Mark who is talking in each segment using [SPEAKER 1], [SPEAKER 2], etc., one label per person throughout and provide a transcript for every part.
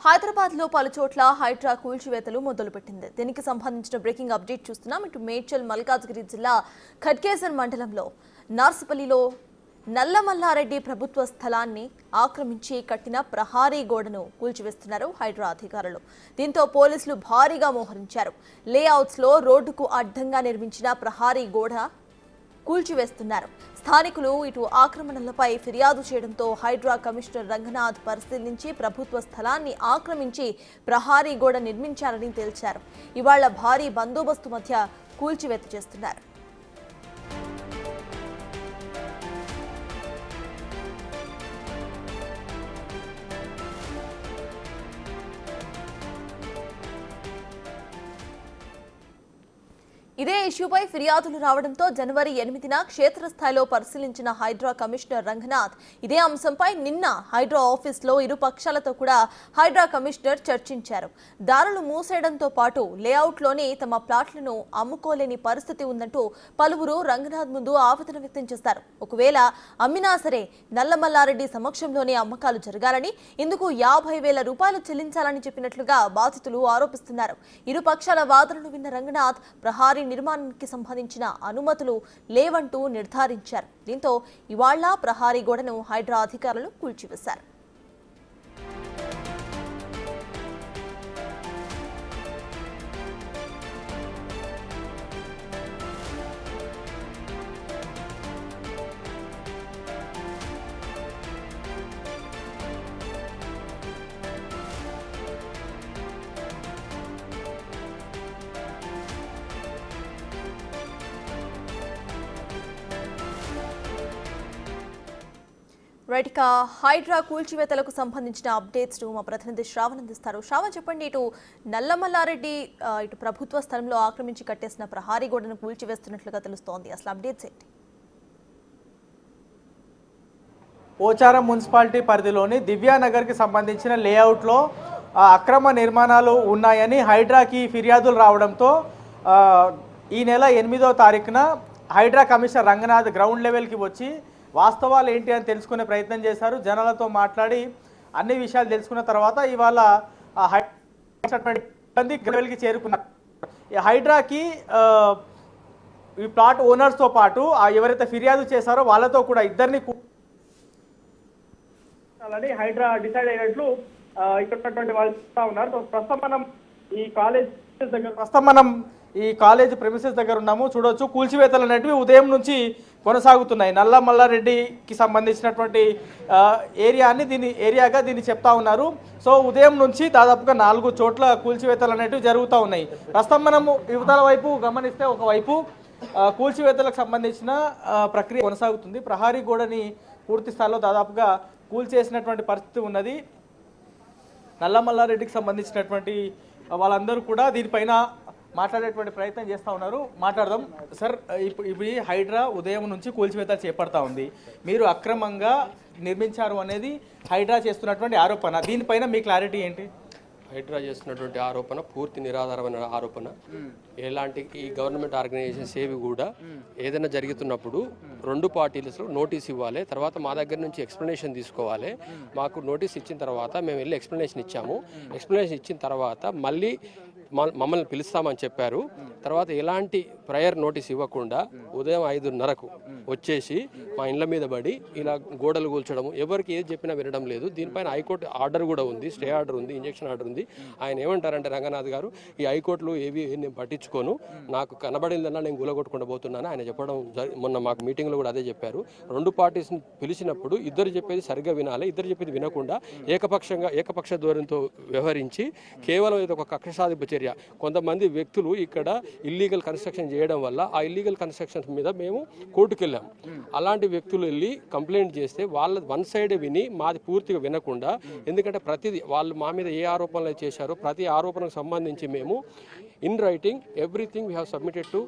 [SPEAKER 1] హైదరాబాద్ లో పలు చోట్ల హైడ్రా కూల్చివేతలు మొదలుపెట్టింది. దీనికి సంబంధించిన బ్రేకింగ్ అప్డేట్ చూస్తున్నాం. ఇటు మేడ్చల్ మల్కాజ్గిరి జిల్లా ఖడ్కేసర్ మండలంలో నార్సిపల్లిలో నల్లమల్లారెడ్డి ప్రభుత్వ స్థలాన్ని ఆక్రమించి కట్టిన ప్రహారీ గోడను కూల్చివేస్తున్నారు హైడ్రా అధికారులు. దీంతో పోలీసులు భారీగా మోహరించారు. లేఅవుట్స్ లో రోడ్డుకు అడ్డంగా నిర్మించిన ప్రహారీ గోడ కూల్చివేస్తున్నారు. స్థానికులు ఇటు ఆక్రమణలపై ఫిర్యాదు చేయడంతో హైడ్రా కమిషనర్ రంగనాథ్ పరిశీలించి ప్రభుత్వ స్థలాన్ని ఆక్రమించి ప్రహారీ గోడ నిర్మించారని తేల్చారు. ఇవాళ భారీ బందోబస్తు మధ్య కూల్చివేత చేస్తున్నారు. ఇదే ఇష్యూపై ఫిర్యాదులు రావడంతో జనవరి 8న క్షేత్రస్థాయిలో పరిశీలించిన హైడ్రా కమిషనర్ రంగనాథ్ ఇదే అంశంపై నిన్న హైడ్రా ఆఫీస్లో ఇరు పక్షాలతో కూడా హైడ్రా కమిషనర్ చర్చించారు. దారులు మూసేయడంతో పాటు లేఅవుట్లోనే తమ ప్లాట్లను అమ్ముకోలేని పరిస్థితి ఉందంటూ పలువురు రంగనాథ్ ముందు ఆవేదన వ్యక్తం చేశారు. ఒకవేళ అమ్మినా సరే నల్లమల్లారెడ్డి సమక్షంలోనే అమ్మకాలు జరగాలని, ఇందుకు 50,000 రూపాయలు చెల్లించాలని చెప్పినట్లుగా బాధితులు ఆరోపిస్తున్నారు. ఇరు పక్షాల వాదనలు విన్న రంగనాథ్ ప్రహారీ నిర్మాణానికి సంబంధించిన అనుమతులు లేవంటూ నిర్ధారించారు. దీంతో ఇవాళ ప్రహారీ గోడను హైడ్రా అధికారులు కూల్చివేశారు. రైట్, ఇక హైడ్రా కూల్చివేతలకు సంబంధించిన అప్డేట్స్ మా ప్రతినిధి శ్రావణ్ అందిస్తారు. శ్రావణ్, చెప్పండి, ఇటు నల్లమల్లారెడ్డి ఇటు ప్రభుత్వ స్థలంలో ఆక్రమించి కట్టేసిన ప్రహారీ గోడను కూల్చివేస్తున్నట్లుగా తెలుస్తోంది. అసలు అప్డేట్స్ ఏంటి?
[SPEAKER 2] పోచారం మున్సిపాలిటీ పరిధిలోని దివ్యానగర్కి సంబంధించిన లేఅవుట్లో అక్రమ నిర్మాణాలు ఉన్నాయని హైడ్రాకి ఫిర్యాదులు రావడంతో ఈ నెల 8వ తారీఖున హైడ్రా కమిషనర్ రంగనాథ్ గ్రౌండ్ లెవెల్కి వచ్చి వాస్తవాలు ఏంటి అని తెలుసుకునే ప్రయత్నం చేశారు. జనాలతో మాట్లాడి అన్ని విషయాలు తెలుసుకున్న తర్వాత ఇవాళ లెవెల్కి చేరుకున్నారు. హైడ్రాకి ఈ ప్లాట్ ఓనర్స్తో పాటు ఎవరైతే ఫిర్యాదు చేశారో వాళ్ళతో కూడా ఇద్దరిని హైడ్రా డిసైడ్ అయినట్లు ఇక్కడ ఉన్నటువంటి వాళ్ళు చెప్తా ఉన్నారు. ప్రస్తుతం మనం ఈ కాలేజ్ ప్రెమిసెస్ దగ్గర ఉన్నాము. చూడొచ్చు, కూల్చివేతలు అనేటివి ఉదయం నుంచి కొనసాగుతున్నాయి. నల్లమల్లారెడ్డికి సంబంధించినటువంటి ఏరియాగా దీన్ని చెప్తా ఉన్నారు. సో ఉదయం నుంచి దాదాపుగా 4 చోట్ల కూల్చివేతలు అనేటివి జరుగుతూ ఉన్నాయి. ప్రస్తుతం మనము యువతల వైపు గమనిస్తే ఒకవైపు కూల్చివేతలకు సంబంధించిన ప్రక్రియ కొనసాగుతుంది. ప్రహారీ గోడని పూర్తి స్థాయిలో దాదాపుగా కూల్చేసినటువంటి పరిస్థితి ఉన్నది. నల్లమల్లారెడ్డికి సంబంధించినటువంటి వాళ్ళందరూ కూడా దీనిపైన మాట్లాడేటువంటి ప్రయత్నం చేస్తూ ఉన్నారు. మాట్లాడదాం సార్. ఇప్పుడు హైడ్రా ఉదయం నుంచి కూల్చివేత చేపడతా ఉంది. మీరు అక్రమంగా నిర్మించారు అనేది హైడ్రా చేస్తున్నటువంటి ఆరోపణ. దీనిపైన మీ క్లారిటీ ఏంటి?
[SPEAKER 3] హైడ్రా చేస్తున్నటువంటి ఆరోపణ పూర్తి నిరాధారమైన ఆరోపణ. ఎలాంటి ఈ గవర్నమెంట్ ఆర్గనైజేషన్స్ ఏవి కూడా ఏదైనా జరుగుతున్నప్పుడు 2 పార్టీలతో నోటీస్ ఇవ్వాలి. తర్వాత మా దగ్గర నుంచి ఎక్స్ప్లెనేషన్ తీసుకోవాలి. మాకు నోటీస్ ఇచ్చిన తర్వాత మేము వెళ్ళి ఎక్స్ప్లెనేషన్ ఇచ్చాము. ఎక్స్ప్లెనేషన్ ఇచ్చిన తర్వాత మళ్ళీ మమ్మల్ని పిలుస్తామని చెప్పారు. తర్వాత ఎలాంటి ప్రయర్ నోటీస్ ఇవ్వకుండా ఉదయం 5:30కు వచ్చేసి మా ఇండ్ల మీద పడి ఇలా గోడలు కూల్చడము, ఎవరికి ఏది చెప్పినా వినడం లేదు. దీనిపైన హైకోర్టు ఆర్డర్ కూడా ఉంది, స్టే ఆర్డర్ ఉంది, ఇంజెక్షన్ ఆర్డర్ ఉంది. ఆయన ఏమంటారంటే రంగనాథ్ గారు, ఈ హైకోర్టులో ఏవి నేను పట్టించుకోను, నాకు కనబడిందన్నా నేను గులగొట్టుకుంటూ పోతున్నాను ఆయన చెప్పడం. మొన్న మాకు మీటింగ్లో కూడా అదే చెప్పారు. 2 పార్టీస్ని పిలిచినప్పుడు ఇద్దరు చెప్పేది సరిగ్గా వినాలి, ఇద్దరు చెప్పేది వినకుండా ఏకపక్ష ధోరణితో వ్యవహరించి కేవలం ఇది ఒక కక్ష సాధింపు చర్య. కొంతమంది వ్యక్తులు ఇక్కడ ఇల్లీగల్ కన్స్ట్రక్షన్ చేయడం వల్ల ఆ ఇల్లీగల్ కన్స్ట్రక్షన్స్ మీద మేము కోర్టుకు వెళ్ళాం. అలాంటి వ్యక్తులు వెళ్ళి కంప్లైంట్ చేస్తే వాళ్ళ వన్ సైడ్ విని మాది పూర్తిగా వినకుండా, ఎందుకంటే ప్రతిదీ వాళ్ళు మా మీద ఏ ఆరోపణలు చేశారో ప్రతి ఆరోపణకు సంబంధించి మేము in writing everything we have submitted to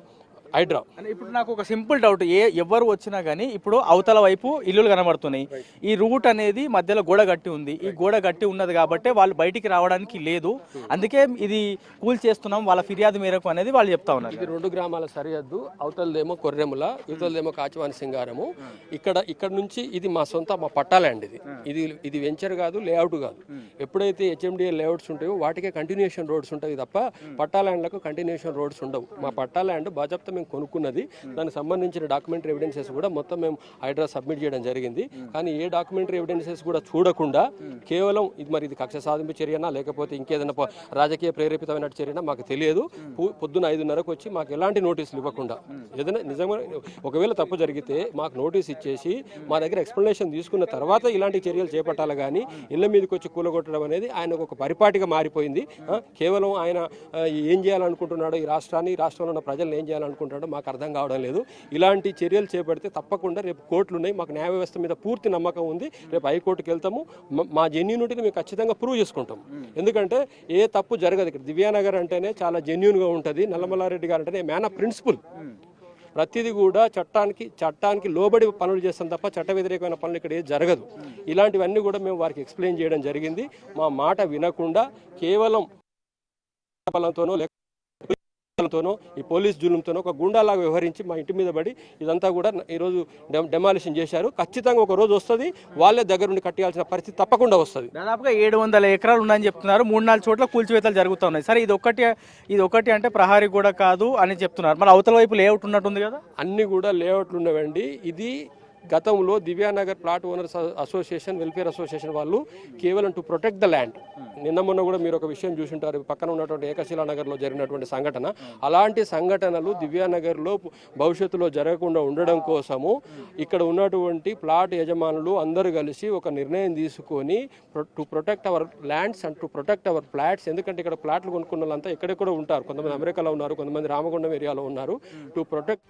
[SPEAKER 3] Hydraa.
[SPEAKER 2] అంటే ఇప్పుడు నాకు ఒక సింపుల్ డౌట్, ఎవరు వచ్చినా కానీ ఇప్పుడు అవతల వైపు ఇల్లులు కనబడుతున్నాయి, ఈ రూట్ అనేది మధ్యలో గోడ గట్టి ఉంది, ఈ గోడ గట్టి ఉన్నది కాబట్టి వాళ్ళు బయటికి రావడానికి లేదు, అందుకే ఇది కూల్ చేస్తున్నాం వాళ్ళ ఫిర్యాదు మేరకు అనేది వాళ్ళు చెప్తా ఉన్నారు.
[SPEAKER 3] ఇది 2 గ్రామాల సరిహద్దు, అవతలదేమో కొర్రెముల, ఇవతలదేమో కాచివాని సింగారము. ఇక్కడ నుంచి ఇది మా సొంత మా పట్టా ల్యాండ్. ఇది వెంచర్ కాదు, లేఅవుట్ కాదు. ఎప్పుడైతే హెచ్ఎండిఏ లేఅవుట్స్ ఉంటాయో వాటికే కంటిన్యూషన్ రోడ్స్ ఉంటాయి తప్ప పట్టా ల్యాండ్లకు కంటిన్యూషన్ రోడ్స్ ఉండవు. మా పట్టా ల్యాండ్ బాజప్తా మేము కొనుక్కున్నది, దానికి సంబంధించిన డాక్యుమెంటరీ ఎవిడెన్సెస్ కూడా మొత్తం మేము హైడ్రా సబ్మిట్ చేయడం జరిగింది. కానీ ఏ డాక్యుమెంటరీ ఎవిడెన్సెస్ కూడా చూడకుండా కేవలం ఇది కక్ష సాధింపు చర్యనా లేకపోతే ఇంకేదైనా రాజకీయ ప్రేరేపితమైన చర్యనా మాకు తెలియదు. పొద్దున 5:30కు వచ్చి మాకు ఎలాంటి నోటీసులు ఇవ్వకుండా, ఏదైనా నిజంగా ఒకవేళ తప్పు జరిగితే మాకు నోటీస్ ఇచ్చేసి మా దగ్గర ఎక్స్ప్లెనేషన్ తీసుకున్న తర్వాత ఇలాంటి చర్యలు చేపట్టాలి. కానీ ఇళ్ల మీదకి వచ్చి కూలగొట్టడం అనేది ఆయనకు ఒక పరిపాటిగా మారిపోయింది. కేవలం ఆయన ఏం చేయాలనుకుంటున్నాడో, ఈ రాష్ట్రంలో ఉన్న ప్రజలను ఏం చేయాలనుకుంటున్నాడో మాకు అర్థం కావడం లేదు. ఇలాంటి చర్యలు చేపడితే తప్పకుండా రేపు కోర్టులు ఉన్నాయి, మాకు న్యాయ వ్యవస్థ మీద పూర్తి నమ్మకం ఉంది. రేపు హైకోర్టుకి వెళ్తాము, మా జెన్యూనిటీని మేము ఖచ్చితంగా ప్రూవ్ చేసుకుంటాం. ఎందుకంటే ఏ తప్పు జరగదు ఇక్కడ. దివ్యానగర్ అంటేనే చాలా జెన్యూన్గా ఉంటుంది. నల్లమల్లారెడ్డి గారు అంటేనే మ్యాన్ ఆఫ్ ప్రిన్సిపల్. ప్రతిదీ కూడా చట్టానికి లోబడి పనులు చేస్తాం తప్ప చట్ట వ్యతిరేకమైన పనులు ఇక్కడ ఏది జరగదు. ఇలాంటివన్నీ కూడా మేము వారికి ఎక్స్ప్లెయిన్ చేయడం జరిగింది. మా మాట వినకుండా కేవలం బలంతోనో లేకపోతేనో ఈ పోలీస్ జులుంతోనో ఒక గుండాలాగా వ్యవహరించి మా ఇంటి మీద పడి ఇదంతా కూడా ఈరోజు డెమాలిషన్ చేశారు. ఖచ్చితంగా ఒక రోజు వస్తుంది, వాళ్ళే దగ్గర నుండి కట్టియాల్సిన పరిస్థితి తప్పకుండా వస్తుంది.
[SPEAKER 2] దాదాపుగా 700 ఎకరాలు ఉన్నాయని చెప్తున్నారు. 3-4 చోట్ల కూల్చివేతలు జరుగుతూ ఉన్నాయి. సరే, ఇది ఒకటి అంటే ప్రహారీ కూడా కాదు అని చెప్తున్నారు. మరి అవతల వైపు లేఅవుట్ ఉన్నట్టుంది కదా?
[SPEAKER 3] అన్ని కూడా లేఅవుట్లు ఉన్నవండి. ఇది గతంలో Divyanagar plot owners association, welfare association వాళ్ళు కేవలం టు ప్రొటెక్ట్ ద ల్యాండ్. నిన్న మొన్న కూడా మీరు ఒక విషయం చూసుంటారు, పక్కన ఉన్నటువంటి ఏకశిలానగర్లో జరిగినటువంటి సంఘటన. అలాంటి సంఘటనలు దివ్యానగర్లో భవిష్యత్తులో జరగకుండా ఉండడం కోసము ఇక్కడ ఉన్నటువంటి ప్లాట్ యజమానులు అందరూ కలిసి ఒక నిర్ణయం తీసుకొని to protect our lands and to protect our flats. ఎందుకంటే ఇక్కడ ప్లాట్లు కొనుక్కున్న వాళ్ళంతా ఎక్కడెక్కడ ఉంటారు, కొంతమంది అమెరికాలో ఉన్నారు, కొంతమంది రామగుండం ఏరియాలో ఉన్నారు. To protect